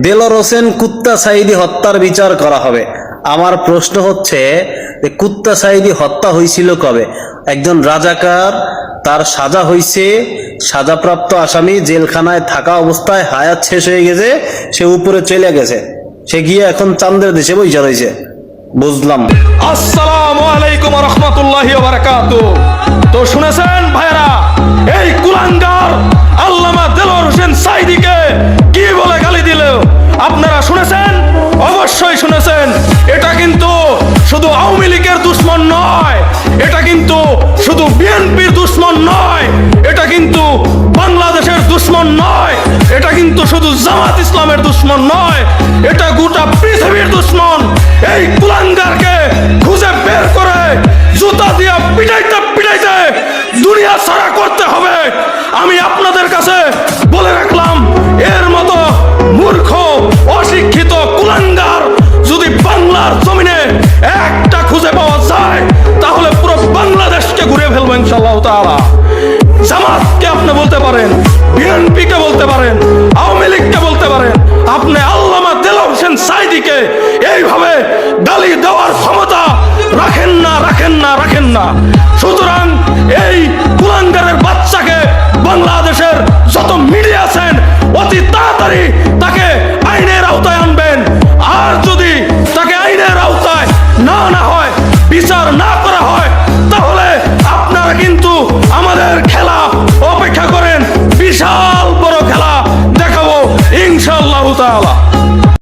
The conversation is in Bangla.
দেলোয়ার হোসেন কুত্তা সাঈদী হত্যার বিচার করা হবে। আমার প্রশ্ন হচ্ছে যে কুত্তা সাঈদী হত্যা হয়েছিল কবে? একজন রাজাকার, তার সাজা হয়েছে, সাজাপ্রাপ্ত আসামি জেলখানায় থাকা অবস্থায় হায়াত শেষ হয়ে গেছে, সে উপরে চলে গেছে, সে গিয়ে এখন চান্দের দেশে বইসা রয়েছে। বুঝলাম। আসসালামু আলাইকুম ওয়া রাহমাতুল্লাহি ওয়া বারাকাতুহু। তো শুনেছেন ভাইরা, এই কুলাঙ্গার আল্লামা দেলোয়ার হোসেন সাঈদীকে কি বলে গালি দিল? আপনারা শুনেছেন? অবশ্যই শুনেছেন। এটা কিন্তু শুধু আওয়ামী লীগের দুশমন নয়, এটা কিন্তু শুধু বিএনপির দুশমন নয়, এটা কিন্তু বাংলাদেশের দুশমন নয়, এটা কিন্তু শুধু জামাত ইসলামের দুশমন নয়, এটা গোটা পৃথিবীর দুশমন। এই কুলাঙ্গারকে খুঁজে বের করে জুতা দিয়ে পিটাইতে পিটাইতে দুনিয়া ছাড়া করতে হবে। আমি আপনাদের কাছে বলে রাখলাম, এর মতো মূর্খ অশিক্ষিত কুলাঙ্গার যদি বাংলার জমিনে একটা খুঁজে পাওয়া যায়, তাহলে পুরো বাংলাদেশকে ঘুরে ফেলবো ইনশাআল্লাহ তাআলা। জামাতকে আপনি বলতে পারেন, বিএনপিকে বলতে পারেন, আওয়ামী লীগকে বলতে পারেন, আপনি আল্লামা দেলোয়ার হোসেন সাঈদীকে এইভাবে গালি দেওয়ার ক্ষমতা রাখেন না, রাখেন না, রাখেন না। সুতরাং এই কুলাঙ্গারের বাচ্চাকে বাংলাদেশের যত মিডিয়া আছেন অতি তাড়াতাড়ি তাকে আইনের আওতায় আনবেন। আর যদি তাকে আইনের আওতায় না আনা হয়, বিচার না করা হয়, তাহলে আপনারা কিন্তু আমাদের খেলা অপেক্ষা করেন। বিশাল বড় খেলা দেখাবো ইনশাআল্লাহ তাআলা।